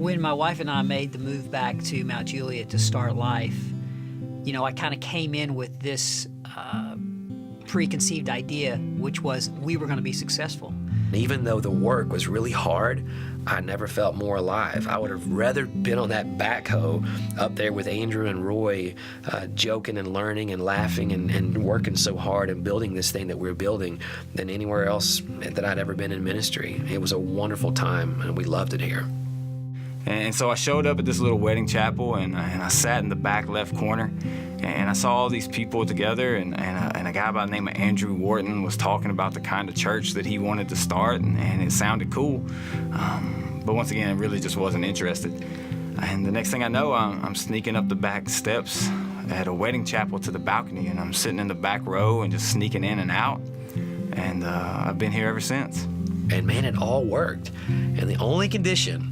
When my wife and I made the move back to Mount Juliet to start life, I kind of came in with this preconceived idea, which was we were going to be successful. Even though the work was really hard, I never felt more alive. I would have rather been on that backhoe up there with Andrew and Roy, joking and learning and laughing and working so hard and building this thing that we're building than anywhere else that I'd ever been in ministry. It was a wonderful time, and we loved it here. And so I showed up at this little wedding chapel, and I sat in the back left corner, and I saw all these people together, and a guy by the name of Andrew Wharton was talking about the kind of church that he wanted to start, and it sounded cool. But once again, I really just wasn't interested. And the next thing I know, I'm sneaking up the back steps at a wedding chapel to the balcony, and I'm sitting in the back row and just sneaking in and out. And I've been here ever since. And man, it all worked. And the only condition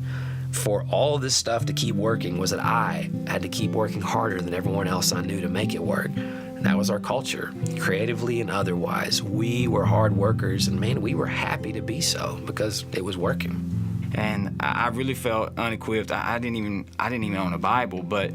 for all of this stuff to keep working was that I had to keep working harder than everyone else I knew to make it work. And that was our culture, creatively and otherwise. We were hard workers, and man, we were happy to be so because it was working. And I really felt unequipped. I didn't even own a Bible, but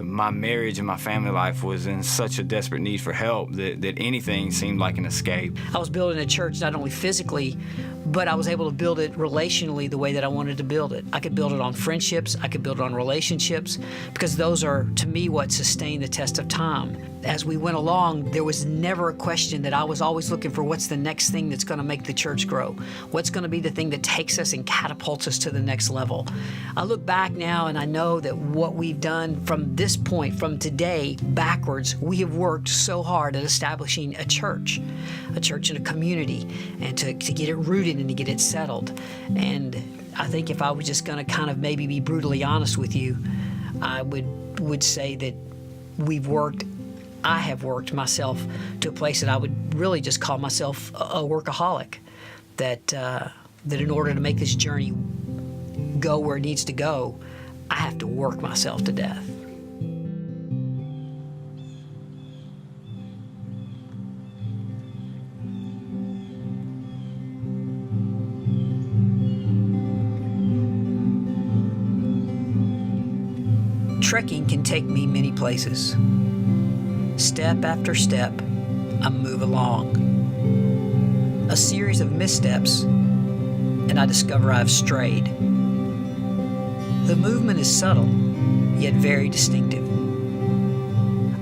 my marriage and my family life was in such a desperate need for help that anything seemed like an escape. I was building a church not only physically, but I was able to build it relationally the way that I wanted to build it. I could build it on friendships, I could build it on relationships, because those are, to me, what sustain the test of time. As we went along, there was never a question that I was always looking for what's the next thing that's going to make the church grow? What's going to be the thing that takes us and catapults us to the next level? I look back now and I know that what we've done from this point, from today backwards, we have worked so hard at establishing a church in a community, and to get it rooted and to get it settled. And I think if I was just going to kind of maybe be brutally honest with you, I would say that I have worked myself to a place that I would really just call myself a workaholic. That in order to make this journey go where it needs to go, I have to work myself to death. Trekking can take me many places. Step after step, I move along. A series of missteps, and I discover I've strayed. The movement is subtle, yet very distinctive.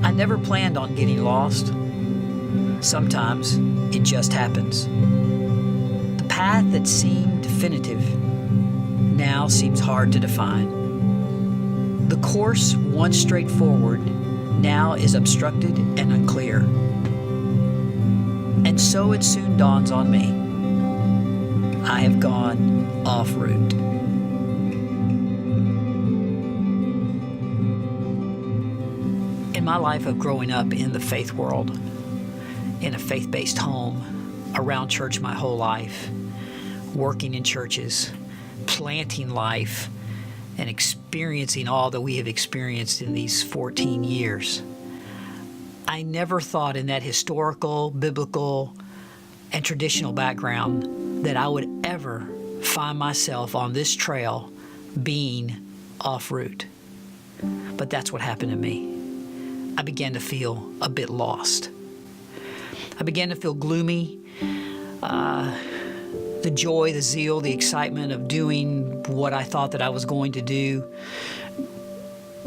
I never planned on getting lost. Sometimes it just happens. The path that seemed definitive now seems hard to define. The course, once straightforward, now is obstructed and unclear. And so it soon dawns on me. I have gone off route. In my life of growing up in the faith world, in a faith-based home, around church my whole life, working in churches, planting life, and experiencing all that we have experienced in these 14 years. I never thought in that historical, biblical, and traditional background that I would ever find myself on this trail being off route. But that's what happened to me. I began to feel a bit lost. I began to feel gloomy. The joy, the zeal, the excitement of doing what I thought that I was going to do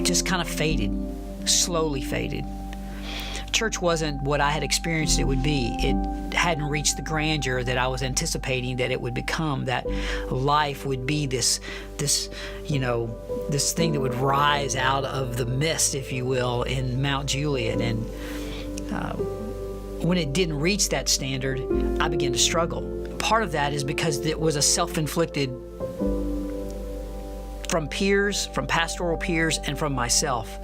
just kind of faded, slowly faded. Church wasn't what I had experienced it would be. It hadn't reached the grandeur that I was anticipating that it would become, that life would be this thing that would rise out of the mist, if you will, in Mount Juliet. And when it didn't reach that standard, I began to struggle. Part of that is because it was a self-inflicted from peers, from pastoral peers, and from myself.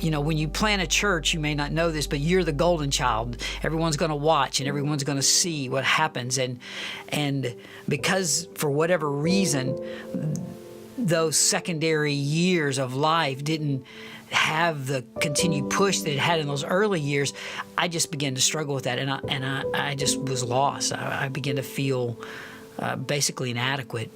When you plant a church, you may not know this, but you're the golden child. Everyone's going to watch and everyone's going to see what happens. And because for whatever reason, those secondary years of life didn't have the continued push that it had in those early years, I just began to struggle with that, and I just was lost. I began to feel basically inadequate.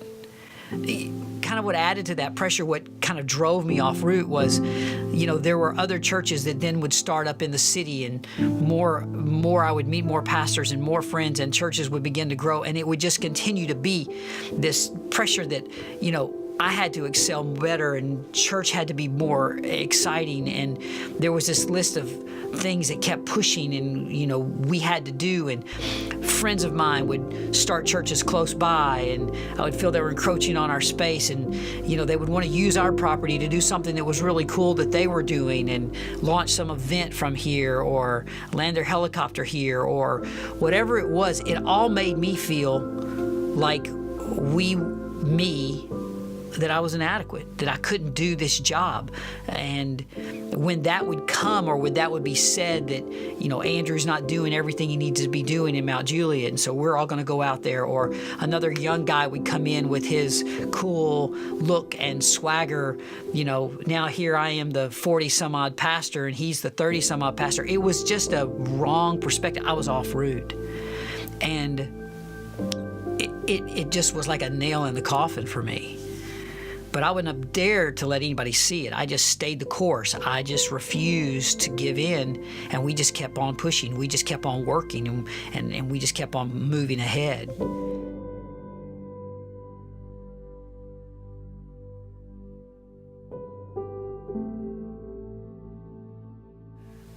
kind of what added to that pressure, what kind of drove me off route was, there were other churches that then would start up in the city, and more I would meet more pastors and more friends, and churches would begin to grow, and it would just continue to be this pressure that, I had to excel better, and church had to be more exciting, and there was this list of things that kept pushing, and we had to do, and friends of mine would start churches close by, and I would feel they were encroaching on our space, and they would want to use our property to do something that was really cool that they were doing, and launch some event from here, or land their helicopter here, or whatever it was. It all made me feel like that I was inadequate, that I couldn't do this job. And when that would come, or when that would be said that, Andrew's not doing everything he needs to be doing in Mount Juliet, and so we're all going to go out there, or another young guy would come in with his cool look and swagger, now here I am the 40-some-odd pastor, and he's the 30-some-odd pastor. It was just a wrong perspective. I was off route. And it just was like a nail in the coffin for me. But I wouldn't have dared to let anybody see it. I just stayed the course. I just refused to give in, and we just kept on pushing. We just kept on working, and we just kept on moving ahead.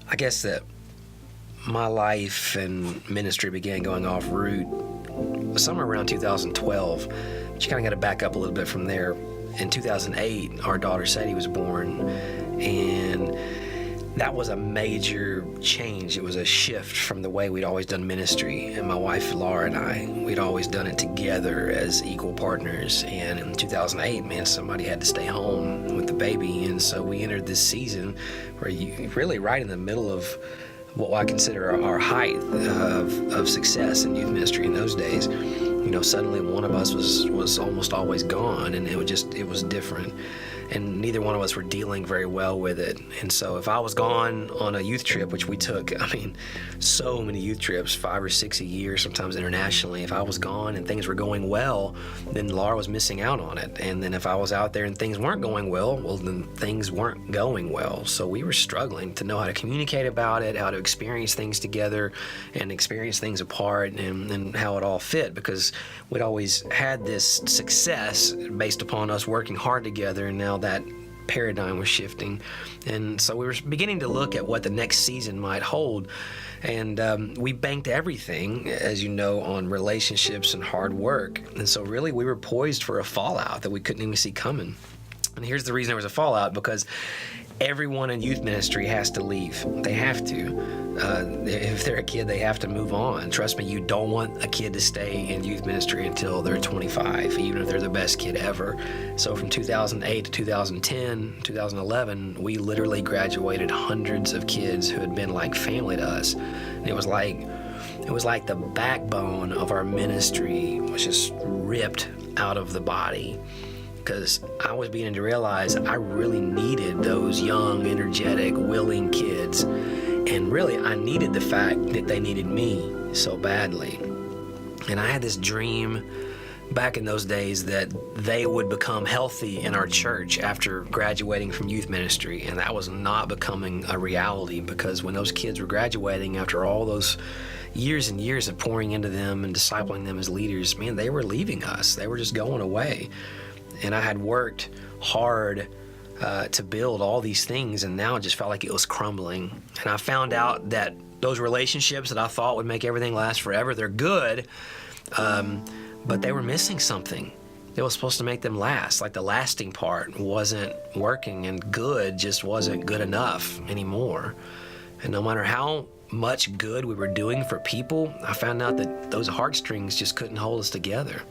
I guess that my life and ministry began going off route somewhere around 2012. But you kind of got to back up a little bit from there. In 2008, our daughter Sadie was born, and that was a major change. It was a shift from the way we'd always done ministry. And my wife Laura and I, we'd always done it together as equal partners. And in 2008, somebody had to stay home with the baby, and so we entered this season where you really right in the middle of what I consider our height of success in youth ministry in those days. Suddenly one of us was almost always gone, and it was different. And neither one of us were dealing very well with it. And so if I was gone on a youth trip, which we took, so many youth trips, 5 or 6 a year, sometimes internationally, if I was gone and things were going well, then Laura was missing out on it. And then if I was out there and things weren't going well, then things weren't going well. So we were struggling to know how to communicate about it, how to experience things together and experience things apart, and how it all fit, because we'd always had this success based upon us working hard together, and now that paradigm was shifting. And so we were beginning to look at what the next season might hold. And we banked everything, as you know, on relationships and hard work. And so really we were poised for a fallout that we couldn't even see coming. And here's the reason there was a fallout: because everyone in youth ministry has to leave. They have to. If they're a kid, they have to move on. Trust me, you don't want a kid to stay in youth ministry until they're 25, even if they're the best kid ever. So from 2008 to 2010, 2011, we literally graduated hundreds of kids who had been like family to us. And it was like the backbone of our ministry was just ripped out of the body. Because I was beginning to realize I really needed those young, energetic, willing kids. And really, I needed the fact that they needed me so badly. And I had this dream back in those days that they would become healthy in our church after graduating from youth ministry. And that was not becoming a reality, because when those kids were graduating after all those years and years of pouring into them and discipling them as leaders, they were leaving us. They were just going away. And I had worked hard to build all these things, and now it just felt like it was crumbling. And I found out that those relationships that I thought would make everything last forever, they're good, but they were missing something that was supposed to make them last. Like the lasting part wasn't working, and good just wasn't good enough anymore. And no matter how much good we were doing for people, I found out that those heartstrings just couldn't hold us together.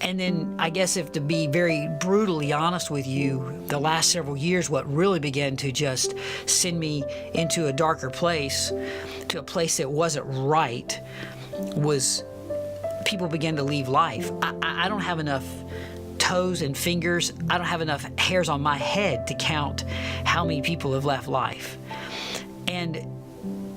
And then I guess, if to be very brutally honest with you, the last several years, what really began to just send me into a darker place, to a place that wasn't right, was people began to leave life. I don't have enough toes and fingers. I don't have enough hairs on my head to count how many people have left life. And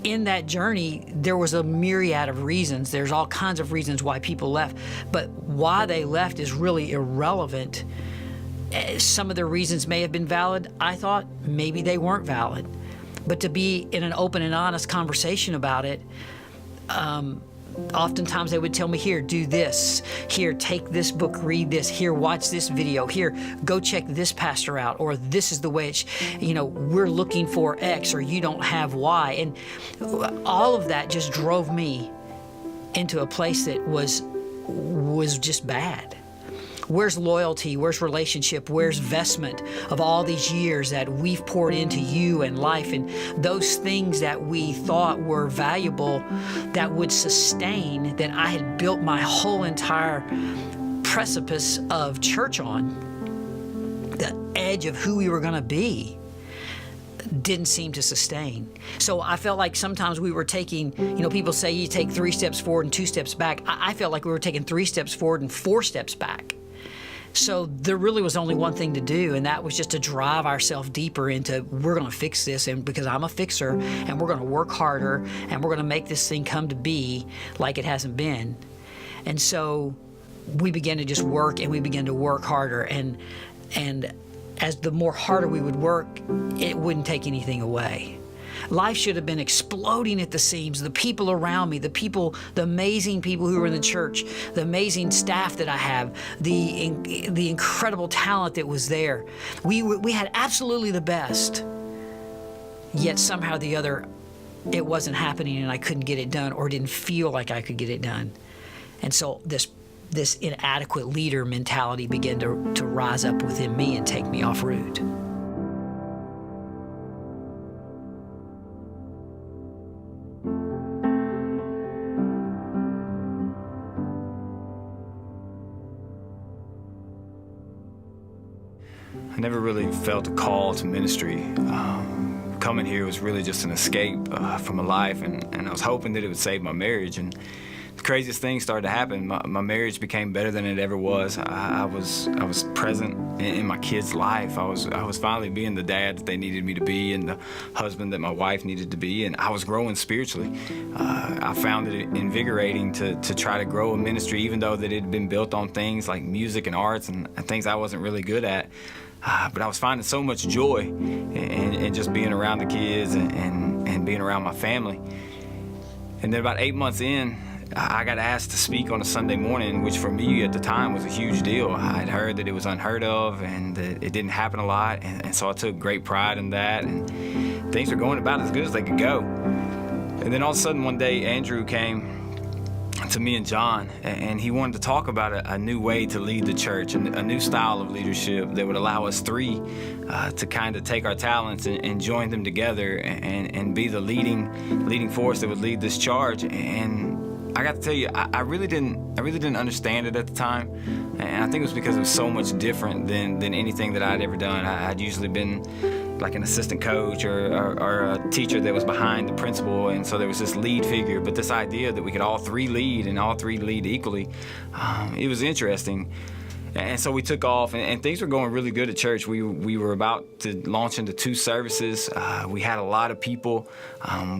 in that journey, there was a myriad of reasons. There's all kinds of reasons why people left, but why they left is really irrelevant. Some of the reasons may have been valid. I thought maybe they weren't valid. But to be in an open and honest conversation about it, oftentimes they would tell me, here, do this. Here, take this book, read this. Here, watch this video. Here, go check this pastor out. Or this is the way it's, we're looking for X, or you don't have Y. And all of that just drove me into a place that was just bad. Where's loyalty? Where's relationship? Where's investment of all these years that we've poured into you and life, and those things that we thought were valuable, that would sustain, that I had built my whole entire precipice of church on, the edge of who we were going to be, didn't seem to sustain. So I felt like sometimes we were taking, people say you take 3 steps forward and 2 steps back. I felt like we were taking 3 steps forward and 4 steps back. So there really was only one thing to do, and that was just to drive ourselves deeper into, we're going to fix this, and because I'm a fixer, and we're going to work harder, and we're going to make this thing come to be like it hasn't been. And so we began to just work, and we began to work harder, and as the more harder we would work, it wouldn't take anything away. Life should have been exploding at the seams. The people around me, the amazing people who were in the church, the amazing staff that I have, the incredible talent that was there. We had absolutely the best. Yet somehow or the other, it wasn't happening, and I couldn't get it done, or didn't feel like I could get it done. And so this inadequate leader mentality began to rise up within me and take me off route. I never really felt a call to ministry. Coming here was really just an escape from a life, and I was hoping that it would save my marriage. And the craziest things started to happen. My marriage became better than it ever was. I was present in my kids' life. I was finally being the dad that they needed me to be, and the husband that my wife needed to be, and I was growing spiritually. I found it invigorating to try to grow a ministry, even though that it had been built on things like music and arts and things I wasn't really good at. But I was finding so much joy in just being around the kids and being around my family. And then about 8 months in, I got asked to speak on a Sunday morning, which for me at the time was a huge deal. I'd heard that it was unheard of and that it didn't happen a lot, and so I took great pride in that, and things were going about as good as they could go. And then all of a sudden one day, Andrew came to me and John, and he wanted to talk about a new way to lead the church, and a new style of leadership that would allow us three to kind of take our talents and join them together and be the leading force that would lead this charge. And I got to tell you, I really didn't understand it at the time, and I think it was because it was so much different than anything that I'd ever done. I'd usually been like an assistant coach or a teacher that was behind the principal, and so there was this lead figure. But this idea that we could all three lead and all three lead equally, it was interesting. And so we took off, and things were going really good at church. We were about to launch into 2 services. We had a lot of people.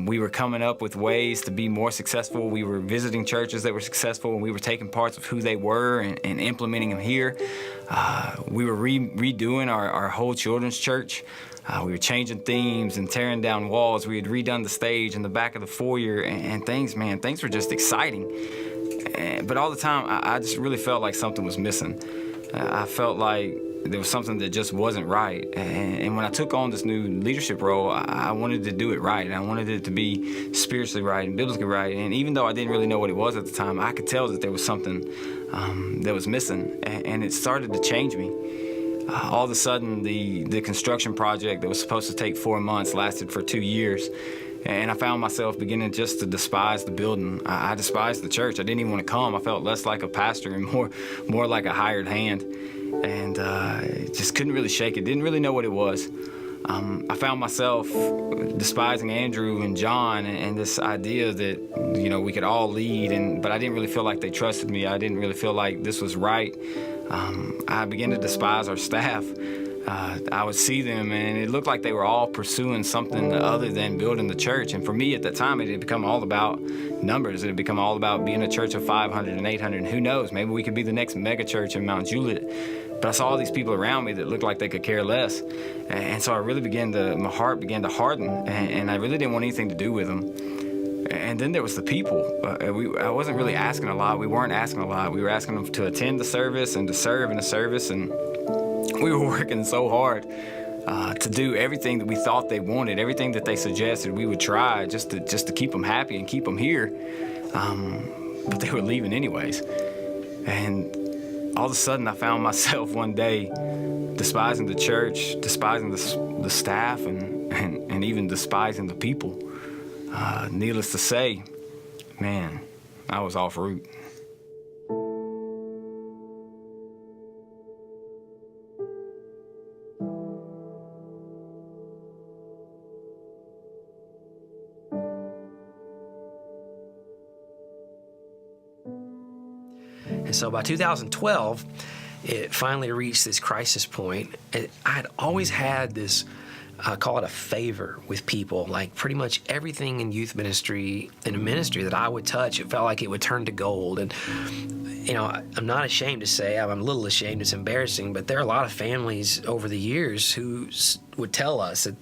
We were coming up with ways to be more successful. We were visiting churches that were successful, and we were taking parts of who they were and implementing them here. We were redoing our whole children's church. We were changing themes and tearing down walls. We had redone the stage in the back of the foyer, and things were just exciting. But all the time, I just really felt like something was missing. I felt like there was something that just wasn't right. And when I took on this new leadership role, I wanted to do it right. I wanted it to be spiritually right and biblically right. And even though I didn't really know what it was at the time, I could tell that there was something that was missing. And it started to change me. All of a sudden, the construction project that was supposed to take 4 months lasted for 2 years. And I found myself beginning just to despise the building. I despised the church. I didn't even want to come. I felt less like a pastor and more like a hired hand. And just couldn't really shake it. Didn't really know what it was. I found myself despising Andrew and John and this idea that, we could all lead, but I didn't really feel like they trusted me. I didn't really feel like this was right. I began to despise our staff. I would see them, and it looked like they were all pursuing something other than building the church. And for me at that time, it had become all about numbers. It had become all about being a church of 500 and 800. And who knows, maybe we could be the next mega church in Mount Juliet. But I saw all these people around me that looked like they could care less. And so I really my heart began to harden, and I really didn't want anything to do with them. And then there was the people. I wasn't really asking a lot. We weren't asking a lot. We were asking them to attend the service and to serve in the service, and we were working so hard to do everything that we thought they wanted, everything that they suggested we would try just to keep them happy and keep them here. But they were leaving anyways. And all of a sudden I found myself one day despising the church, despising the staff, and even despising the people. Needless to say, man, I was off route. And so by 2012, it finally reached this crisis point. I had always had this, I call it a favor with people. Like pretty much everything in youth ministry, in a ministry that I would touch, it felt like it would turn to gold. And, you know, I'm not ashamed to say, I'm a little ashamed, it's embarrassing, but there are a lot of families over the years who would tell us that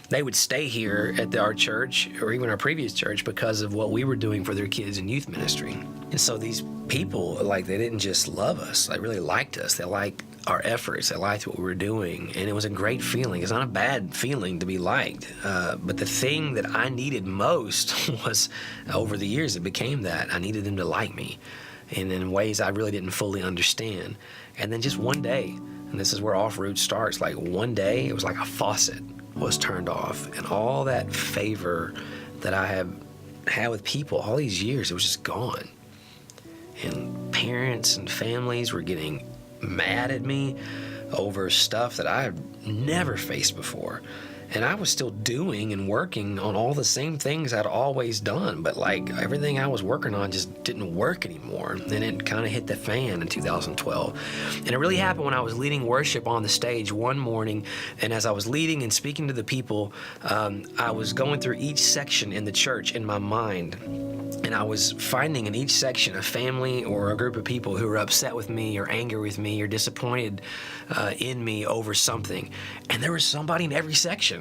they would stay here at our church or even our previous church because of what we were doing for their kids in youth ministry. And so these people, like, they didn't just love us, they really liked us. They liked our efforts, they liked what we were doing, and it was a great feeling. It's not a bad feeling to be liked, but the thing that I needed most was, over the years, it became that. I needed them to like me, and in ways I really didn't fully understand. And then just one day, and this is where Off Route starts, like one day, it was like a faucet was turned off, and all that favor that I have had with people all these years, it was just gone. And parents and families were getting mad at me over stuff that I had never faced before. And I was still doing and working on all the same things I'd always done, but like everything I was working on just didn't work anymore. And it kind of hit the fan in 2012. And it really happened when I was leading worship on the stage one morning. And as I was leading and speaking to the people, I was going through each section in the church in my mind. And I was finding in each section a family or a group of people who were upset with me or angry with me or disappointed in me over something. And there was somebody in every section.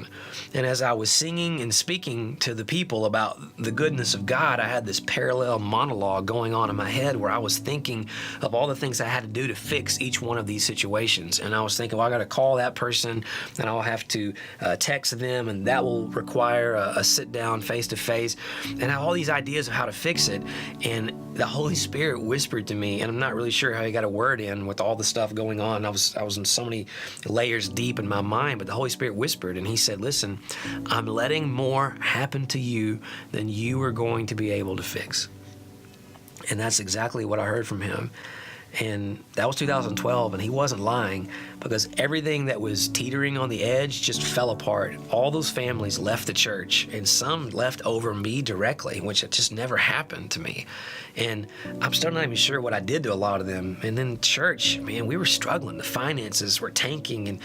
And as I was singing and speaking to the people about the goodness of God, I had this parallel monologue going on in my head where I was thinking of all the things I had to do to fix each one of these situations. And I was thinking, well, I got to call that person, and I'll have to text them, and that will require a sit down face to face. And I have all these ideas of how to fix it. And the Holy Spirit whispered to me, and I'm not really sure how he got a word in with all the stuff going on. I was in so many layers deep in my mind, but the Holy Spirit whispered, and he said, listen, I'm letting more happen to you than you are going to be able to fix. And that's exactly what I heard from him. And that was 2012, and he wasn't lying, because everything that was teetering on the edge just fell apart. All those families left the church, and some left over me directly, which just never happened to me. And I'm still not even sure what I did to a lot of them. And then church, man, we were struggling. The finances were tanking. And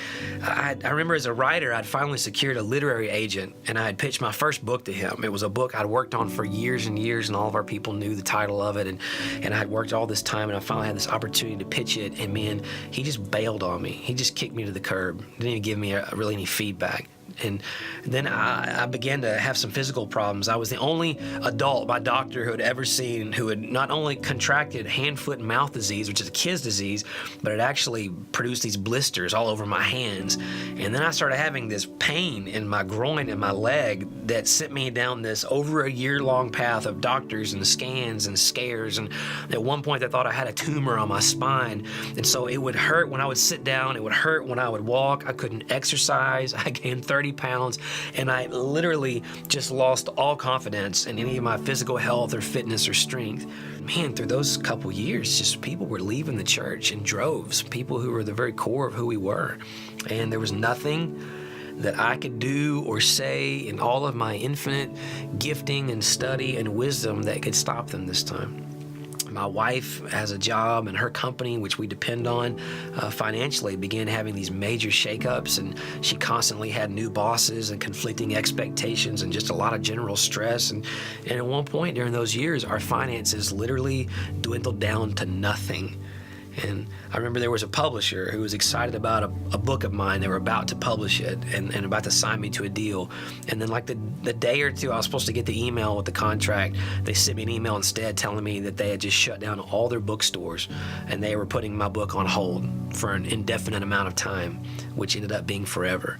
I remember as a writer, I'd finally secured a literary agent, and I had pitched my first book to him. It was a book I'd worked on for years and years, and all of our people knew the title of it. And I had worked all this time, and I finally had this opportunity to pitch it. And man, he just bailed on me. He just kicked me to the curb. Didn't even give me really any feedback. And then I began to have some physical problems. I was the only adult my doctor who had ever seen who had not only contracted hand, foot, and mouth disease, which is a kid's disease, but it actually produced these blisters all over my hands. And then I started having this pain in my groin and my leg that sent me down this over a year-long path of doctors and scans and scares. And at one point, they thought I had a tumor on my spine. And so it would hurt when I would sit down. It would hurt when I would walk. I couldn't exercise. I gained 30 pounds, and I literally just lost all confidence in any of my physical health or fitness or strength. Man, through those couple years, just people were leaving the church in droves, people who were the very core of who we were. And there was nothing that I could do or say in all of my infinite gifting and study and wisdom that could stop them this time. My wife has a job, and her company, which we depend on financially, began having these major shakeups, and she constantly had new bosses and conflicting expectations and just a lot of general stress. And at one point during those years, our finances literally dwindled down to nothing. And I remember there was a publisher who was excited about a book of mine. They were about to publish it and about to sign me to a deal. And then like the day or two I was supposed to get the email with the contract, they sent me an email instead telling me that they had just shut down all their bookstores and they were putting my book on hold for an indefinite amount of time, which ended up being forever.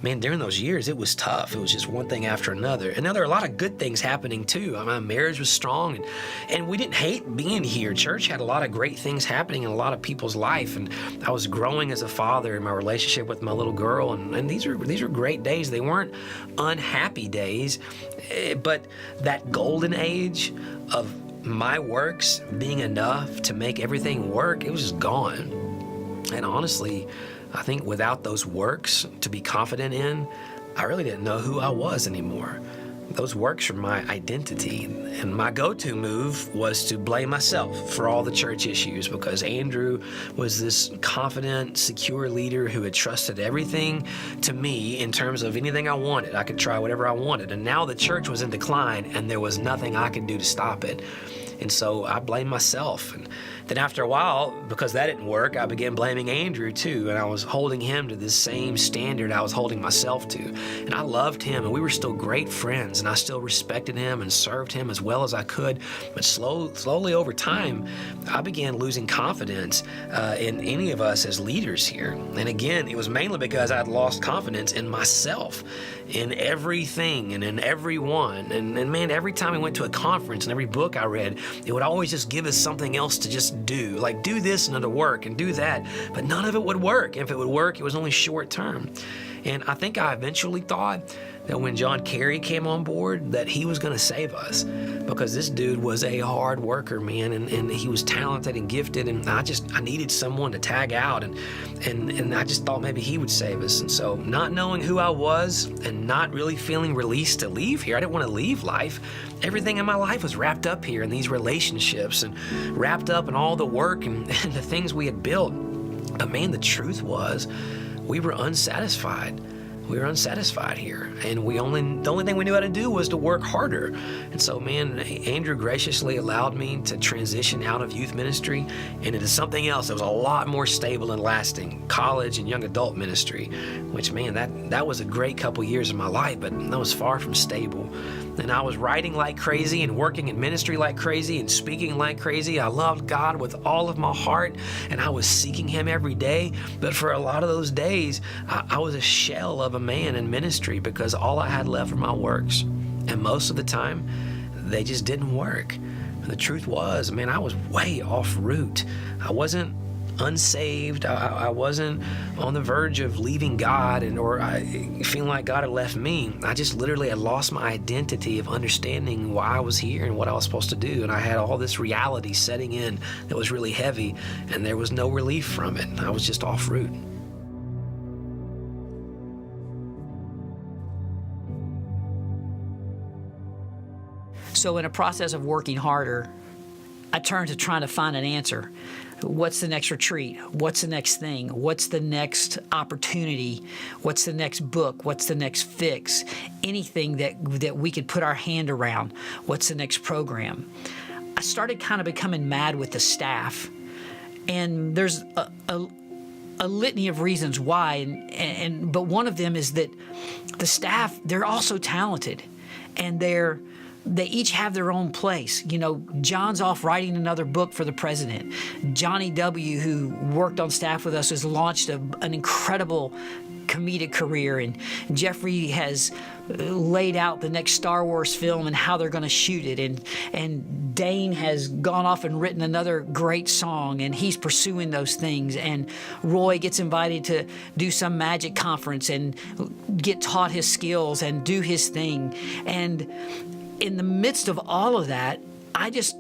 Man, during those years, it was tough. It was just one thing after another. And now there are a lot of good things happening too. My marriage was strong, and we didn't hate being here. Church had a lot of great things happening in a lot of people's life, and I was growing as a father in my relationship with my little girl, and these are great days. They weren't unhappy days, but that golden age of my works being enough to make everything work, it was just gone. And honestly, I think without those works to be confident in, I really didn't know who I was anymore. Those works were my identity. And my go-to move was to blame myself for all the church issues, because Andrew was this confident, secure leader who had trusted everything to me in terms of anything I wanted. I could try whatever I wanted. And now the church was in decline and there was nothing I could do to stop it. And so I blamed myself. And then after a while, because that didn't work, I began blaming Andrew too. And I was holding him to the same standard I was holding myself to. And I loved him, and we were still great friends, and I still respected him and served him as well as I could. But slowly over time, I began losing confidence in any of us as leaders here. And again, it was mainly because I'd lost confidence in myself, in everything and in everyone. And man, every time we went to a conference and every book I read, it would always just give us something else to just do, like do this and it'll work and do that, but none of it would work. If it would work, it was only short term. And I think I eventually thought that when John Kerry came on board, that he was going to save us, because this dude was a hard worker, man, and he was talented and gifted, and I needed someone to tag out, and I just thought maybe he would save us. And so, not knowing who I was and not really feeling released to leave here, I didn't want to leave life. Everything in my life was wrapped up here in these relationships and wrapped up in all the work and the things we had built. But man, the truth was, we were unsatisfied. We were unsatisfied here, and the only thing we knew how to do was to work harder. And so, man, Andrew graciously allowed me to transition out of youth ministry and into something else that was a lot more stable and lasting, college and young adult ministry, which, man, that was a great couple years of my life, but that was far from stable. And I was writing like crazy and working in ministry like crazy and speaking like crazy. I loved God with all of my heart, and I was seeking Him every day. But for a lot of those days, I was a shell of a man in ministry, because all I had left were my works. And most of the time, they just didn't work. And the truth was, man, I was way off route. I wasn't unsaved. I wasn't on the verge of leaving God or feeling like God had left me. I just literally had lost my identity of understanding why I was here and what I was supposed to do. And I had all this reality setting in that was really heavy, and there was no relief from it. I was just off route. So in a process of working harder, I turned to trying to find an answer. What's the next retreat? What's the next thing? What's the next opportunity? What's the next book? What's the next fix? Anything that we could put our hand around. What's the next program? I started kind of becoming mad with the staff. And there's a litany of reasons why, but one of them is that the staff, they're also talented, and they each have their own place. You know, John's off writing another book for the president. Johnny W., who worked on staff with us, has launched an incredible comedic career, and Jeffrey has laid out the next Star Wars film and how they're going to shoot it, and Dane has gone off and written another great song, and he's pursuing those things, and Roy gets invited to do some magic conference and get taught his skills and do his thing. And in the midst of all of that, I just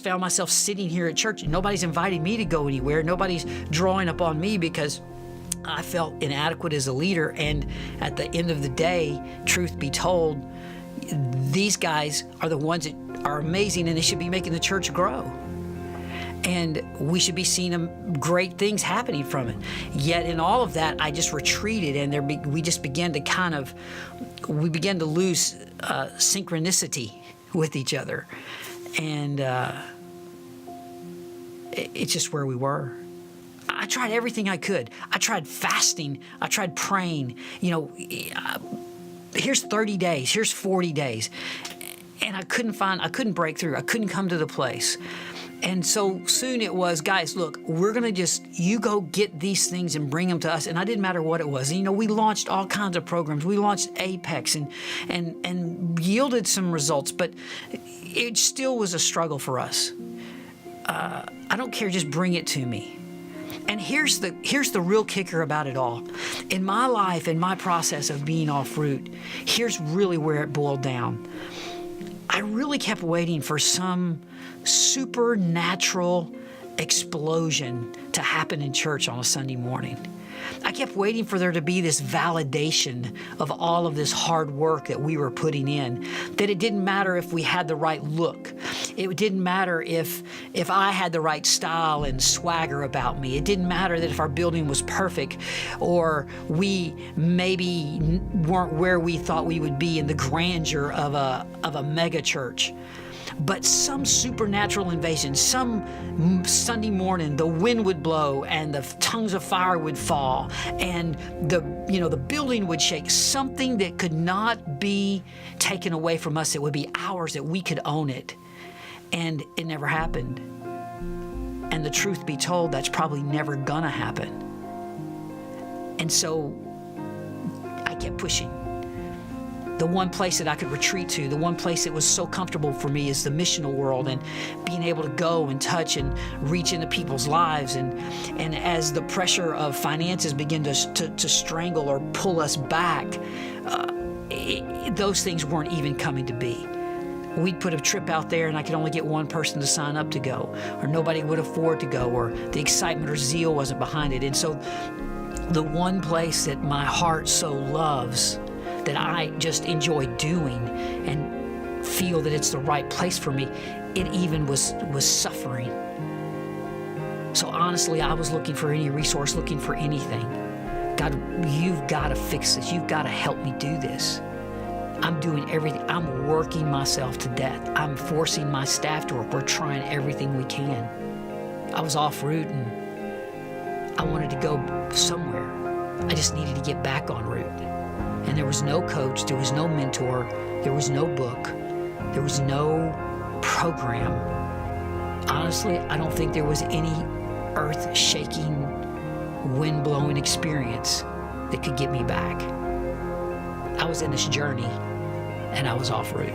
found myself sitting here at church. Nobody's inviting me to go anywhere. Nobody's drawing up on me because I felt inadequate as a leader. And at the end of the day, truth be told, these guys are the ones that are amazing and they should be making the church grow. And we should be seeing great things happening from it. Yet in all of that, I just retreated, and we just began to we began to lose synchronicity with each other. And it's just where we were. I tried everything I could. I tried fasting. I tried praying. Here's 30 days. Here's 40 days. And I couldn't break through. I couldn't come to the place. And so soon it was, guys, look, we're going to you go get these things and bring them to us. And I didn't matter what it was. We launched all kinds of programs. We launched Apex and yielded some results, but it still was a struggle for us. I don't care, just bring it to me. And here's the real kicker about it all. In my life, in my process of being off route, here's really where it boiled down. I really kept waiting for some supernatural explosion to happen in church on a Sunday morning. I kept waiting for there to be this validation of all of this hard work that we were putting in, that it didn't matter if we had the right look. It didn't matter if I had the right style and swagger about me. It didn't matter that if our building was perfect or we maybe weren't where we thought we would be in the grandeur of a mega church. But some supernatural invasion, some Sunday morning, the wind would blow and the tongues of fire would fall and the building would shake. Something that could not be taken away from us. It would be ours, that we could own it. And it never happened. And the truth be told, that's probably never gonna happen. And so I kept pushing. The one place that I could retreat to, the one place that was so comfortable for me is the missional world, and being able to go and touch and reach into people's lives. And as the pressure of finances begin to strangle or pull us back, those things weren't even coming to be. We'd put a trip out there and I could only get one person to sign up to go, or nobody would afford to go, or the excitement or zeal wasn't behind it. And so the one place that my heart so loves, that I just enjoy doing and feel that it's the right place for me, it even was suffering. So honestly, I was looking for any resource, looking for anything. God, you've got to fix this. You've got to help me do this. I'm doing everything. I'm working myself to death. I'm forcing my staff to work. We're trying everything we can. I was off route and I wanted to go somewhere. I just needed to get back on route. And there was no coach, there was no mentor, there was no book, there was no program. Honestly, I don't think there was any earth-shaking, wind-blowing experience that could get me back. I was in this journey, and I was off route.